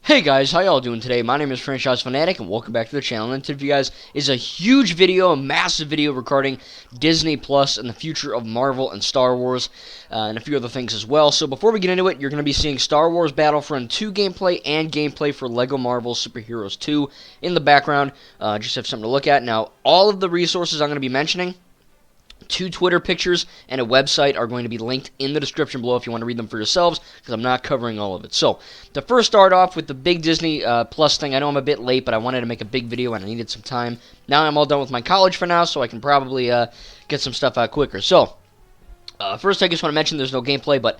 Hey guys, how y'all doing today? My name is Franchise Fanatic and welcome back to the channel. And today, guys, is a huge video, a massive video regarding Disney Plus and the future of Marvel and Star Wars, and a few other things as well. So before we get into it, you're going to be seeing Star Wars Battlefront 2 gameplay and gameplay for LEGO Marvel Superheroes 2 in the background. Just have something to look at. Now, all of the resources I'm going to be mentioning, 2 Twitter pictures, and a website are going to be linked in the description below if you want to read them for yourselves, because I'm not covering all of it. So, to first start off with the big Disney Plus thing, I know I'm a bit late, but I wanted to make a big video and I needed some time. Now I'm all done with my college for now, so I can probably get some stuff out quicker. So, first, I just want to mention there's no gameplay, but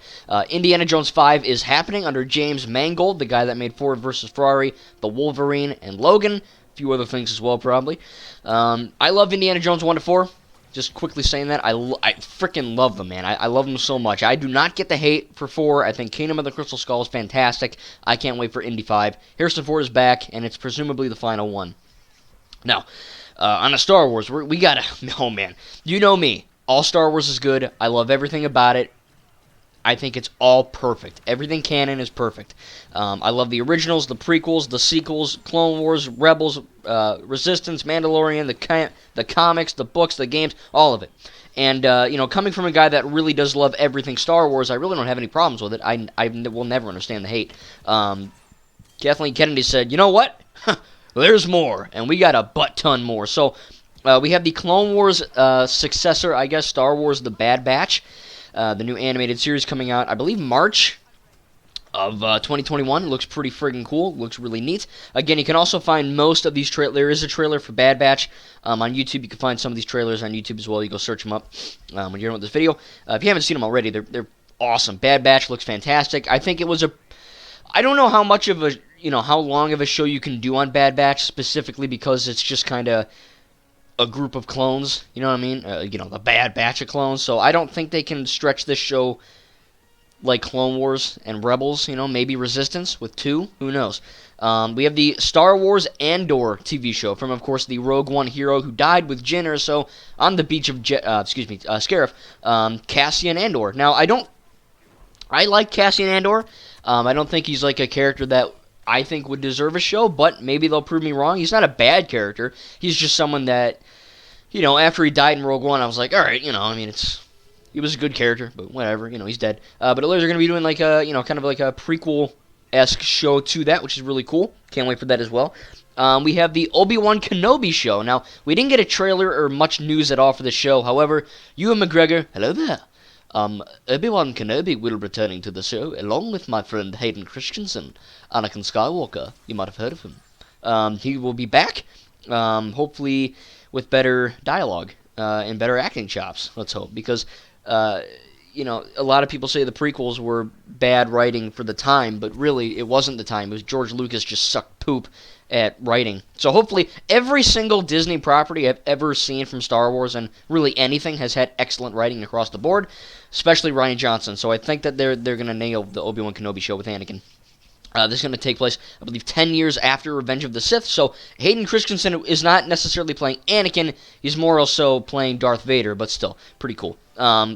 Indiana Jones 5 is happening under James Mangold, the guy that made Ford vs. Ferrari, The Wolverine, and Logan. A few other things as well, probably. I love Indiana Jones 1 to 4. Just quickly saying that, I freaking love them, man. I love them so much. I do not get the hate for 4. I think Kingdom of the Crystal Skull is fantastic. I can't wait for Indy 5. Harrison Ford is back, and it's presumably the final one. Now, on a Star Wars, we gotta... Oh, man. You know me. All Star Wars is good. I love everything about it. I think it's all perfect. Everything canon is perfect. I love the originals, the prequels, the sequels, Clone Wars, Rebels, Resistance, Mandalorian, the comics, the books, the games, all of it. And, coming from a guy that really does love everything Star Wars, I really don't have any problems with it. I will never understand the hate. Kathleen Kennedy said, you know what? There's more, and we got a butt-ton more. So, we have the Clone Wars successor, I guess, Star Wars The Bad Batch. The new animated series coming out, I believe, March of 2021. Looks pretty friggin' cool. Looks really neat. Again, you can also find most of these trailers. There is a trailer for Bad Batch on YouTube. You can find some of these trailers on YouTube as well. You go search them up when you're done with this video. If you haven't seen them already, they're awesome. Bad Batch looks fantastic. I think it was I don't know how much of a, how long of a show you can do on Bad Batch, specifically because it's just kind of a group of clones, you know what I mean? The Bad Batch of clones. So I don't think they can stretch this show like Clone Wars and Rebels, maybe Resistance with 2, who knows. We have the Star Wars Andor TV show from, of course, the Rogue One hero who died with Jyn Erso on the beach of, Scarif, Cassian Andor. Now, I like Cassian Andor. I don't think he's like a character that I think would deserve a show, but maybe they'll prove me wrong. He's not a bad character. He's just someone that, after he died in Rogue One, I was like, all right, he was a good character, but whatever, he's dead. But they're going to be doing like a, kind of like a prequel-esque show to that, which is really cool. Can't wait for that as well. We have the Obi-Wan Kenobi show. Now, we didn't get a trailer or much news at all for the show. However, Ewan McGregor, hello there. Obi-Wan Kenobi will be returning to the show, along with my friend Hayden Christensen, Anakin Skywalker. You might have heard of him. He will be back, hopefully with better dialogue and better acting chops, let's hope. Because, a lot of people say the prequels were bad writing for the time, but really, it wasn't the time. It was George Lucas just sucked poop at writing. So hopefully every single Disney property I've ever seen from Star Wars, and really anything, has had excellent writing across the board, especially Rian Johnson. So I think that they're going to nail the Obi-Wan Kenobi show with Anakin. This is going to take place, I believe, 10 years after Revenge of the Sith. So Hayden Christensen is not necessarily playing Anakin. He's more also playing Darth Vader, but still, pretty cool.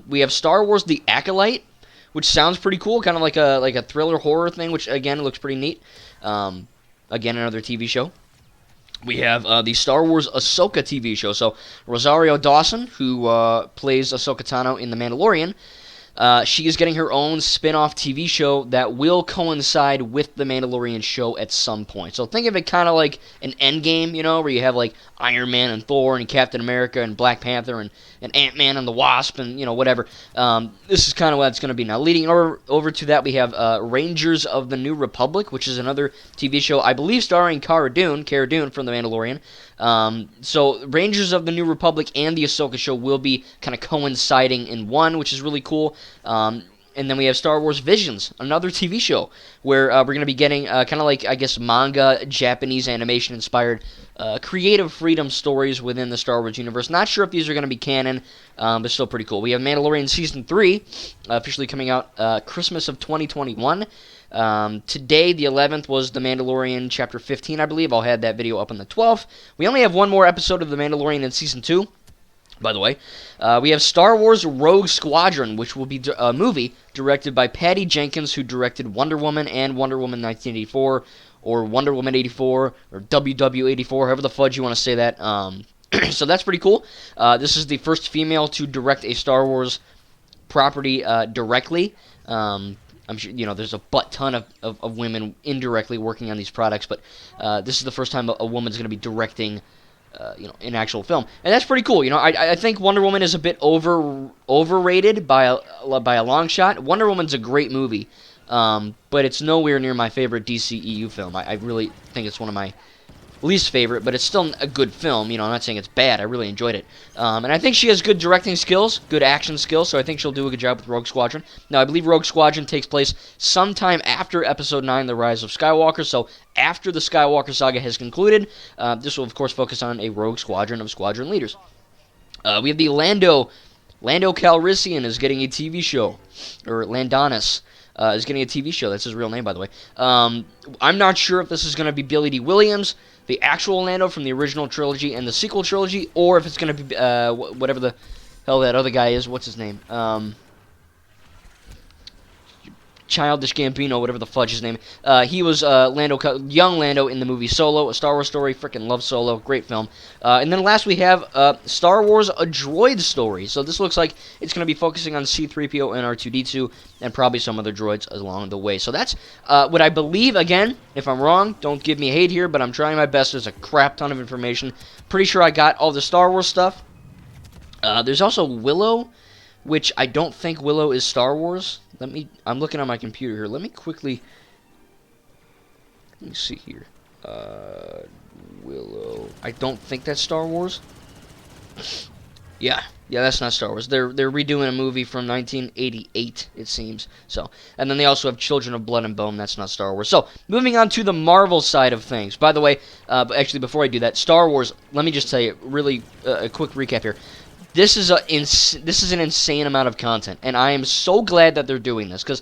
We have Star Wars The Acolyte, which sounds pretty cool, kind of like a thriller horror thing, which, again, looks pretty neat. Again, another TV show. We have the Star Wars Ahsoka TV show. So, Rosario Dawson, who plays Ahsoka Tano in The Mandalorian, she is getting her own spin-off TV show that will coincide with The Mandalorian show at some point. So think of it kind of like an Endgame, where you have like Iron Man and Thor and Captain America and Black Panther and Ant-Man and the Wasp and, whatever. This is kind of what it's going to be. Now, leading over to that, we have Rangers of the New Republic, which is another TV show, I believe, starring Cara Dune from The Mandalorian. So Rangers of the New Republic and the Ahsoka show will be kind of coinciding in one, which is really cool. And then we have Star Wars Visions, another TV show, where we're going to be getting kind of like, I guess, manga, Japanese animation-inspired creative freedom stories within the Star Wars universe. Not sure if these are going to be canon, but still pretty cool. We have Mandalorian Season 3, officially coming out Christmas of 2021. Today, the 11th, was The Mandalorian Chapter 15, I believe. I'll have that video up on the 12th. We only have one more episode of The Mandalorian in Season 2. By the way, we have Star Wars Rogue Squadron, which will be a movie directed by Patty Jenkins, who directed Wonder Woman and Wonder Woman 1984, or Wonder Woman 84, or WW 84, however the fudge you want to say that. So that's pretty cool. This is the first female to direct a Star Wars property directly. I'm sure there's a butt ton of women indirectly working on these products, but this is the first time a woman's going to be directing an actual film, and that's pretty cool. I think Wonder Woman is a bit overrated by a long shot. Wonder Woman's a great movie, but it's nowhere near my favorite DCEU film. I really think it's one of my least favorite, but it's still a good film. I'm not saying it's bad. I really enjoyed it. And I think she has good directing skills, good action skills, so I think she'll do a good job with Rogue Squadron. Now, I believe Rogue Squadron takes place sometime after Episode 9, The Rise of Skywalker, so after the Skywalker saga has concluded, this will, of course, focus on a Rogue Squadron of squadron leaders. We have the Lando Calrissian is getting a TV show, or Landonis. Is getting a TV show. That's his real name, by the way. I'm not sure if this is going to be Billy D. Williams, the actual Lando from the original trilogy and the sequel trilogy, or if it's going to be whatever the hell that other guy is. What's his name? Childish Gambino, whatever the fudge his name. He was young Lando in the movie Solo, a Star Wars story. Freaking love Solo, great film. And then last we have Star Wars: A Droid Story. So this looks like it's going to be focusing on C-3PO and R2-D2, and probably some other droids along the way. So that's what I believe. Again, if I'm wrong, don't give me hate here, but I'm trying my best. There's a crap ton of information. Pretty sure I got all the Star Wars stuff. There's also Willow, which I don't think Willow is Star Wars. I'm looking on my computer here. Let me see here. Willow. I don't think that's Star Wars. Yeah, that's not Star Wars. They're redoing a movie from 1988, it seems. So, and then they also have Children of Blood and Bone. That's not Star Wars. So, moving on to the Marvel side of things. By the way, actually, before I do that, Star Wars. Let me just tell you, really, a quick recap here. This is an insane amount of content, and I am so glad that they're doing this, because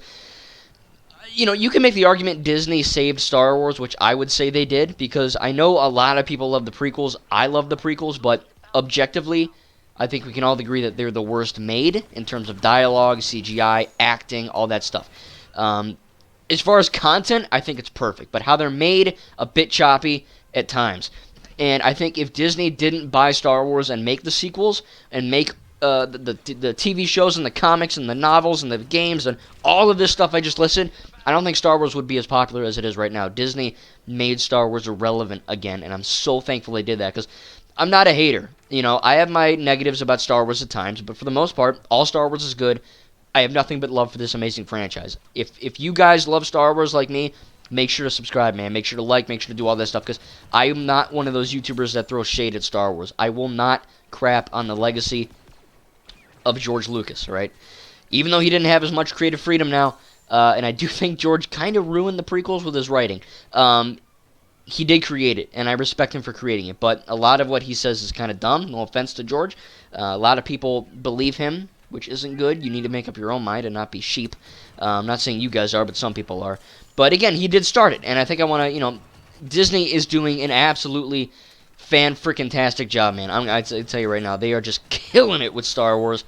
you can make the argument Disney saved Star Wars, which I would say they did, because I know a lot of people love the prequels. I love the prequels, but objectively, I think we can all agree that they're the worst made in terms of dialogue, CGI, acting, all that stuff. As far as content, I think it's perfect, but how they're made, a bit choppy at times. And I think if Disney didn't buy Star Wars and make the sequels and make the TV shows and the comics and the novels and the games and all of this stuff I just listed, I don't think Star Wars would be as popular as it is right now. Disney made Star Wars irrelevant again, and I'm so thankful they did that, because I'm not a hater. I have my negatives about Star Wars at times, but for the most part, all Star Wars is good. I have nothing but love for this amazing franchise. If you guys love Star Wars like me, make sure to subscribe, man. Make sure to like, make sure to do all that stuff, because I am not one of those YouTubers that throw shade at Star Wars. I will not crap on the legacy of George Lucas, right? Even though he didn't have as much creative freedom now, and I do think George kind of ruined the prequels with his writing. He did create it, and I respect him for creating it, but a lot of what he says is kind of dumb. No offense to George. A lot of people believe him, which isn't good. You need to make up your own mind and not be sheep. I'm not saying you guys are, but some people are. But again, he did start it, and I think I want to, Disney is doing an absolutely fan-freaking-tastic job, man. I tell you right now, they are just killing it with Star Wars.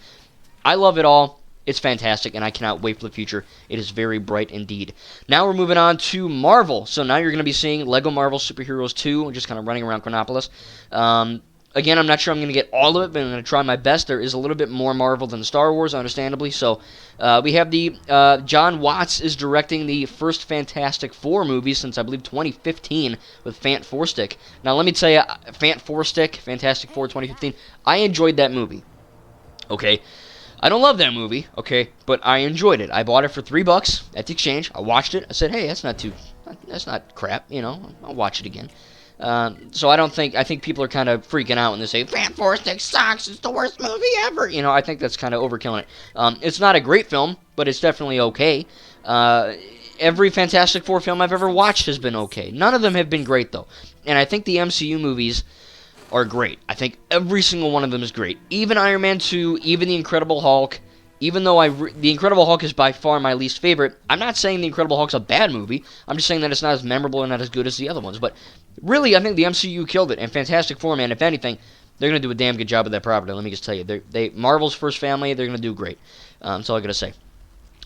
I love it all. It's fantastic, and I cannot wait for the future. It is very bright indeed. Now we're moving on to Marvel. So now you're going to be seeing Lego Marvel Superheroes 2, just kind of running around Chronopolis. Again, I'm not sure I'm going to get all of it, but I'm going to try my best. There is a little bit more Marvel than Star Wars, understandably. So we have John Watts is directing the first Fantastic Four movie since, I believe, 2015 with Fant Four Stick. Now, let me tell you, Fant Four Stick, Fantastic Four 2015, I enjoyed that movie. Okay? I don't love that movie, okay, but I enjoyed it. I bought it for $3 at the exchange. I watched it. I said, hey, that's not crap, I'll watch it again. So I think people are kind of freaking out when they say, Fant Four Stick sucks, it's the worst movie ever. I think that's kind of overkilling it. It's not a great film, but it's definitely okay. Every Fantastic Four film I've ever watched has been okay. None of them have been great, though. And I think the MCU movies are great. I think every single one of them is great. Even Iron Man 2, even The Incredible Hulk. Even though The Incredible Hulk is by far my least favorite, I'm not saying The Incredible Hulk's a bad movie. I'm just saying that it's not as memorable and not as good as the other ones. But really, I think the MCU killed it. And Fantastic Four, man, if anything, they're going to do a damn good job with that property. Let me just tell you. Marvel's first family, they're going to do great. That's all I got to say.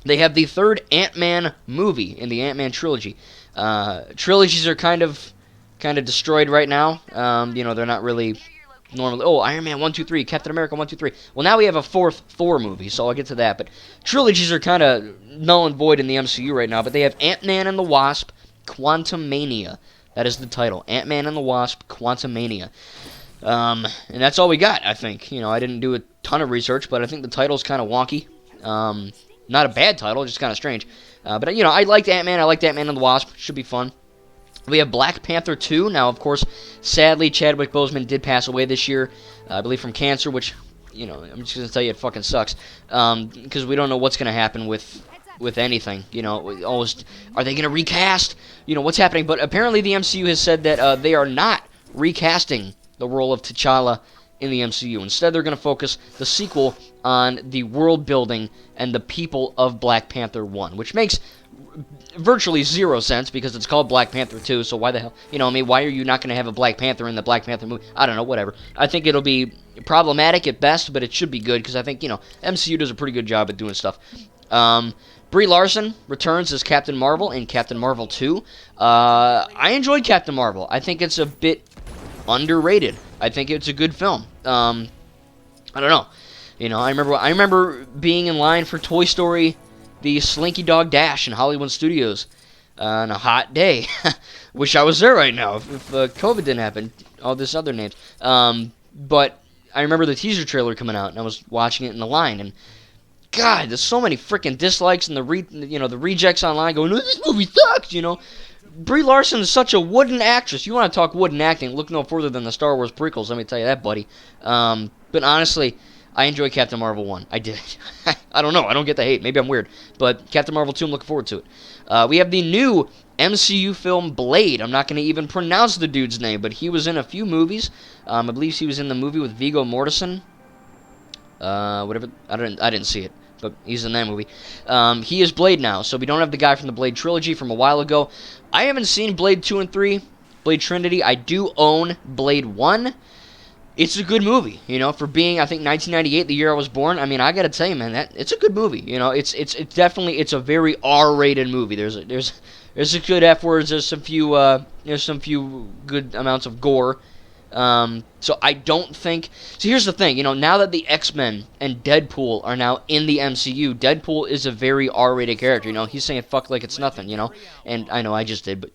They have the third Ant-Man movie in the Ant-Man trilogy. Trilogies are kind of destroyed right now. They're not really normally. Oh, Iron Man 1, 2, 3, Captain America 1, 2, 3. Well, now we have a fourth Thor movie, so I'll get to that. But trilogies are kind of null and void in the MCU right now. But they have Ant-Man and the Wasp, Quantumania. That is the title. Ant-Man and the Wasp, Quantumania. And that's all we got, I think. I didn't do a ton of research, but I think the title's kind of wonky. Not a bad title, just kind of strange. But I liked Ant-Man. I liked Ant-Man and the Wasp. Should be fun. We have Black Panther 2. Now, of course, sadly, Chadwick Boseman did pass away this year, I believe from cancer, which, I'm just going to tell you it fucking sucks. Because we don't know what's going to happen with anything. Almost, are they going to recast? What's happening? But apparently the MCU has said that they are not recasting the role of T'Challa in the MCU. Instead, they're going to focus the sequel on the world building and the people of Black Panther 1, which makes virtually zero sense because it's called Black Panther 2, so why the hell, why are you not going to have a Black Panther in the Black Panther movie? I don't know, whatever. I think it'll be problematic at best, but it should be good because I think, MCU does a pretty good job at doing stuff. Brie Larson returns as Captain Marvel in Captain Marvel 2. I enjoyed Captain Marvel. I think it's a bit underrated. I think it's a good film. I don't know. I remember being in line for Toy Story, the Slinky Dog Dash in Hollywood Studios on a hot day. Wish I was there right now if COVID didn't happen. All this other names. But I remember the teaser trailer coming out, and I was watching it in the line, and God, there's so many freaking dislikes and the rejects online going, "No, this movie sucks," Brie Larson is such a wooden actress. You want to talk wooden acting, look no further than the Star Wars prequels, let me tell you that, buddy. But honestly, I enjoy Captain Marvel 1. I did. I don't know. I don't get the hate. Maybe I'm weird. But Captain Marvel 2, I'm looking forward to it. We have the new MCU film Blade. I'm not going to even pronounce the dude's name, but he was in a few movies. I believe he was in the movie with Viggo Mortensen. Whatever. I didn't see it, but he's in that movie. He is Blade now, so we don't have the guy from the Blade trilogy from a while ago. I haven't seen Blade 2 and 3, Blade Trinity. I do own Blade 1. It's a good movie, for being, I think, 1998, the year I was born. I mean, I gotta tell you, man, it's a good movie. It's definitely, it's a very R-rated movie. There's a good F words. There's some few good amounts of gore. So I don't think. So here's the thing, now that the X-Men and Deadpool are now in the MCU, Deadpool is a very R-rated character. He's saying fuck like it's nothing. And I know I just did, but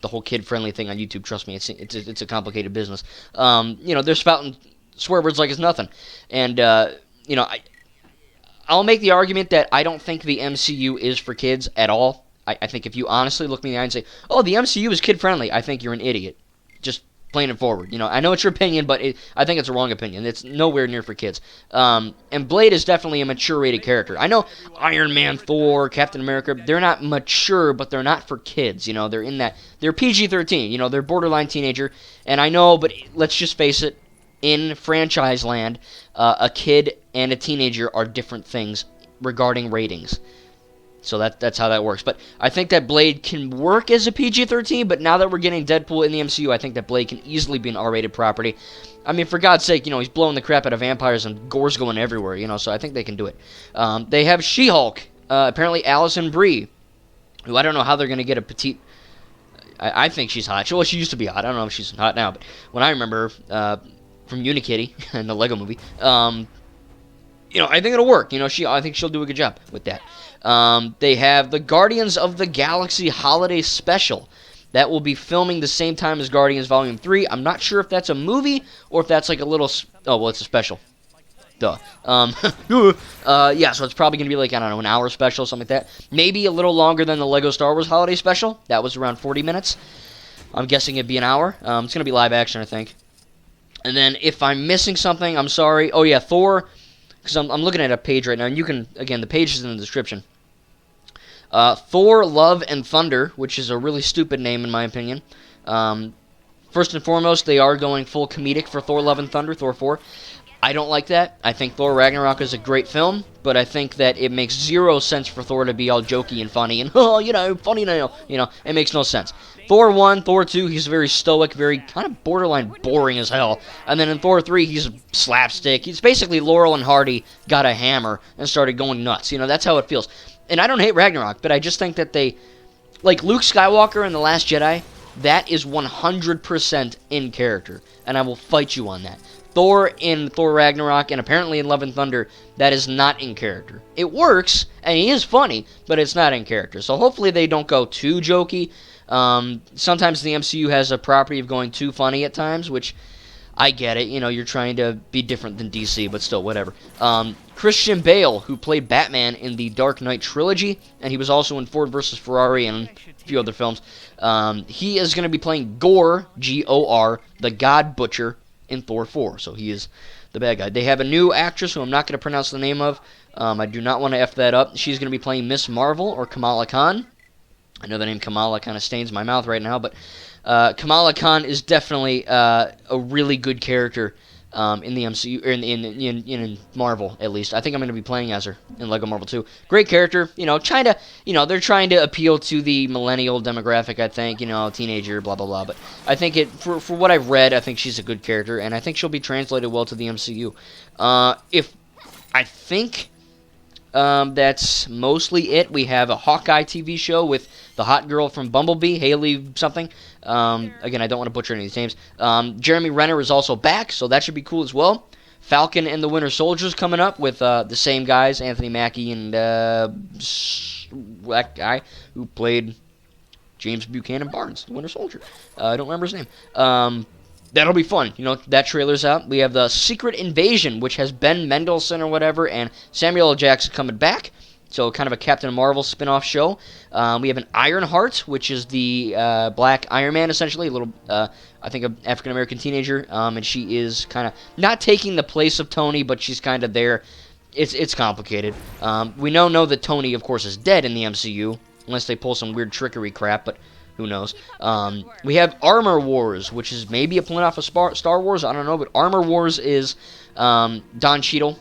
the whole kid-friendly thing on YouTube, trust me, it's a complicated business. They're spouting swear words like it's nothing. And, I'll make the argument that I don't think the MCU is for kids at all. I think if you honestly look me in the eye and say, oh, the MCU is kid-friendly, I think you're an idiot. Just plain and forward. I know it's your opinion, but I think it's a wrong opinion. It's nowhere near for kids. And Blade is definitely a mature-rated character. I know Iron Man, Thor, Captain America, they're not mature, but they're not for kids. They're in that. They're PG-13. They're borderline teenager. And I know, but let's just face it, in franchise land, a kid and a teenager are different things regarding ratings. So that's how that works. But I think that Blade can work as a PG-13, but now that we're getting Deadpool in the MCU, I think that Blade can easily be an R-rated property. I mean, for God's sake, he's blowing the crap out of vampires and gore's going everywhere, so I think they can do it. They have She-Hulk, apparently Alison Brie, who I don't know how they're going to get a petite. I think she's hot. Well, she used to be hot. I don't know if she's hot now, but when I remember her from Unikitty in the Lego movie, I think it'll work. I think she'll do a good job with that. They have the Guardians of the Galaxy Holiday Special. That will be filming the same time as Guardians Volume 3. I'm not sure if that's a movie or if that's like a little. Oh, well, it's a special. Duh. Yeah, so it's probably going to be like, I don't know, an hour special, something like that. Maybe a little longer than the Lego Star Wars Holiday Special. That was around 40 minutes. I'm guessing it'd be an hour. It's going to be live action, I think. And then if I'm missing something, I'm sorry. Oh, yeah, Thor. Because I'm looking at a page right now, and you can, again, the page is in the description. Thor, Love, and Thunder, which is a really stupid name in my opinion. First and foremost, they are going full comedic for Thor, Love, and Thunder, Thor 4. I don't like that. I think Thor Ragnarok is a great film, but I think that it makes zero sense for Thor to be all jokey and funny, and, funny now. It makes no sense. Thor 1, Thor 2, he's very stoic, very kind of borderline boring as hell. And then in Thor 3, he's slapstick. He's basically Laurel and Hardy got a hammer and started going nuts. That's how it feels. And I don't hate Ragnarok, but I just think that they like Luke Skywalker in The Last Jedi, that is 100% in character, and I will fight you on that. Thor in Thor Ragnarok, and apparently in Love and Thunder, that is not in character. It works, and he is funny, but it's not in character. So hopefully they don't go too jokey. Sometimes the MCU has a property of going too funny at times, which I get it. You know, you're trying to be different than DC, but still, whatever. Christian Bale, who played Batman in the Dark Knight trilogy, and he was also in Ford vs. Ferrari and a few other films. He is going to be playing Gorr, G-O-R, the God Butcher, in Thor 4. So he is the bad guy. They have a new actress who I'm not going to pronounce the name of. I do not want to F that up. She's going to be playing Miss Marvel, or Kamala Khan. I know the name Kamala kind of stains my mouth right now, but Kamala Khan is definitely a really good character in the MCU, or in Marvel, at least. I think I'm going to be playing as her in LEGO Marvel 2. Great character, they're trying to appeal to the millennial demographic, I think, teenager, blah, blah, blah. But I think for what I've read, I think she's a good character, and I think she'll be translated well to the MCU. That's mostly it. We have a Hawkeye TV show with the hot girl from Bumblebee, Haley something. Again, I don't want to butcher any of these names. Jeremy Renner is also back, so that should be cool as well. Falcon and the Winter Soldier's coming up with the same guys, Anthony Mackie and that guy who played James Buchanan Barnes, the Winter Soldier. I don't remember his name. That'll be fun. That trailer's out. We have the Secret Invasion, which has Ben Mendelsohn or whatever, and Samuel L. Jackson coming back. So kind of a Captain Marvel spin-off show. We have an Ironheart, which is the black Iron Man, essentially. A little, I think, an African-American teenager. And she is kind of not taking the place of Tony, but she's kind of there. It's complicated. We know that Tony, of course, is dead in the MCU, unless they pull some weird trickery crap, but who knows? We have Armor Wars, which is maybe a spin-off of Star Wars. I don't know, but Armor Wars is Don Cheadle,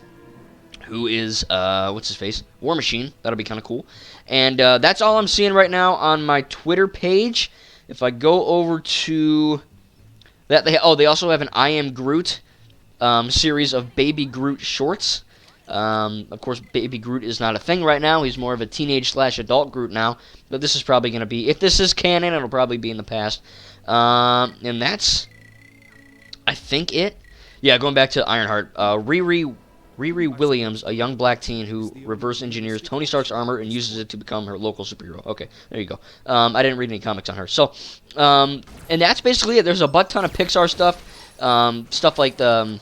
who is, what's his face? War Machine. That'll be kind of cool. And that's all I'm seeing right now on my Twitter page. If I go over to that, they also have an I Am Groot series of Baby Groot shorts. Of course, Baby Groot is not a thing right now. He's more of a teenage/adult Groot now. But this is probably going to be, if this is canon, it'll probably be in the past. And that's, I think, it. Yeah, going back to Ironheart. Riri Williams, a young black teen who reverse engineers Tony Stark's armor and uses it to become her local superhero. Okay, there you go. I didn't read any comics on her. So, and that's basically it. There's a butt ton of Pixar stuff. Stuff like I'm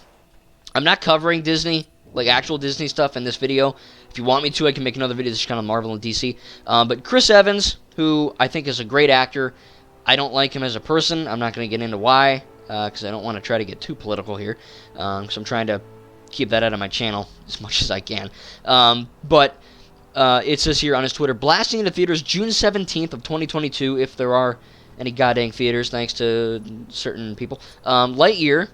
not covering Disney, like actual Disney stuff in this video. If you want me to, I can make another video that's kind of Marvel and DC. But Chris Evans, who I think is a great actor, I don't like him as a person. I'm not going to get into why, because I don't want to try to get too political here. So I'm trying to keep that out of my channel as much as I can. But it says here on his Twitter, blasting into theaters June 17th of 2022, if there are any goddamn theaters, thanks to certain people. Lightyear.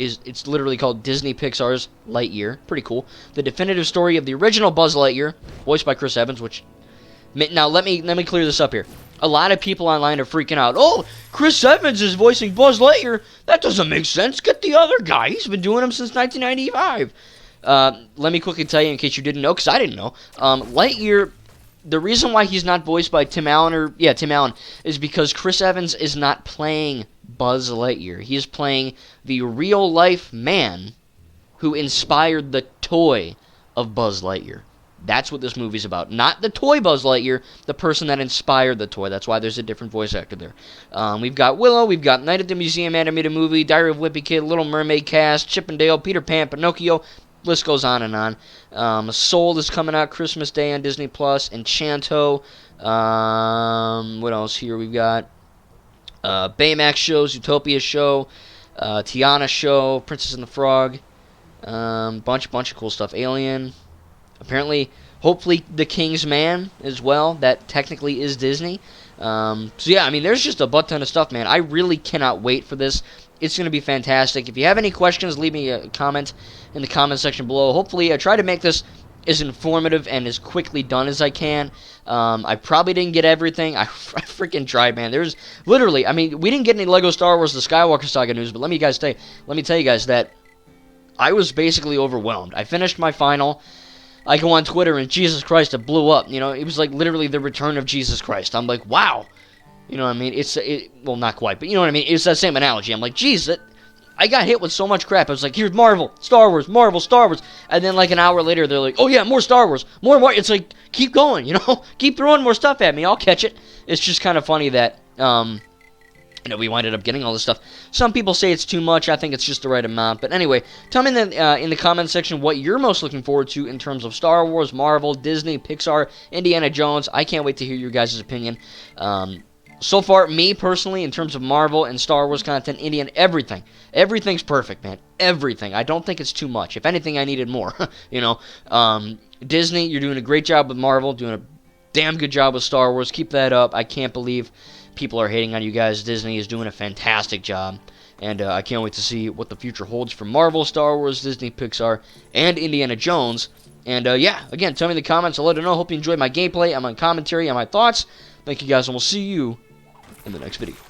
It's literally called Disney Pixar's Lightyear. Pretty cool. The definitive story of the original Buzz Lightyear, voiced by Chris Evans, which... Now, let me clear this up here. A lot of people online are freaking out. Oh, Chris Evans is voicing Buzz Lightyear. That doesn't make sense. Get the other guy. He's been doing him since 1995. Let me quickly tell you, in case you didn't know, because I didn't know. Lightyear... The reason why he's not voiced by Tim Allen, is because Chris Evans is not playing Buzz Lightyear. He is playing the real-life man who inspired the toy of Buzz Lightyear. That's what this movie's about. Not the toy Buzz Lightyear, the person that inspired the toy. That's why there's a different voice actor there. We've got Willow, we've got Night at the Museum animated movie, Diary of Wimpy Kid, Little Mermaid cast, Chip and Dale, Peter Pan, Pinocchio. List goes on and on. Soul is coming out Christmas Day on Disney Plus. Enchanto. What else here? We've got Baymax shows, Utopia show, Tiana show, Princess and the Frog. Bunch of cool stuff. Alien. Apparently, hopefully, The King's Man as well. That technically is Disney. So yeah, I mean, there's just a butt ton of stuff, man. I really cannot wait for this. It's going to be fantastic. If you have any questions, leave me a comment in the comment section below. Hopefully, I try to make this as informative and as quickly done as I can. I probably didn't get everything. I freaking tried, man. There's literally, I mean, we didn't get any Lego Star Wars The Skywalker Saga news, but let me tell you guys that I was basically overwhelmed. I finished my final. I go on Twitter and Jesus Christ, it blew up. You know, it was like literally the return of Jesus Christ. I'm like, wow. You know what I mean? Well, not quite, but you know what I mean? It's that same analogy. I'm like, geez, I got hit with so much crap. I was like, here's Marvel, Star Wars, Marvel, Star Wars. And then like an hour later, they're like, oh yeah, more Star Wars, more. It's like, keep going, you know? Keep throwing more stuff at me. I'll catch it. It's just kind of funny that, you know, we winded up getting all this stuff. Some people say it's too much. I think it's just the right amount. But anyway, tell me in the comment section what you're most looking forward to in terms of Star Wars, Marvel, Disney, Pixar, Indiana Jones. I can't wait to hear your guys' opinion. So far, me personally, in terms of Marvel and Star Wars content, Indiana, everything. Everything's perfect, man. Everything. I don't think it's too much. If anything, I needed more. You know, Disney, you're doing a great job with Marvel, doing a damn good job with Star Wars. Keep that up. I can't believe people are hating on you guys. Disney is doing a fantastic job. And I can't wait to see what the future holds for Marvel, Star Wars, Disney, Pixar, and Indiana Jones. And yeah, again, tell me in the comments. I'll let you know. Hope you enjoyed my gameplay, and my commentary, and my thoughts. Thank you guys, and we'll see you in the next video.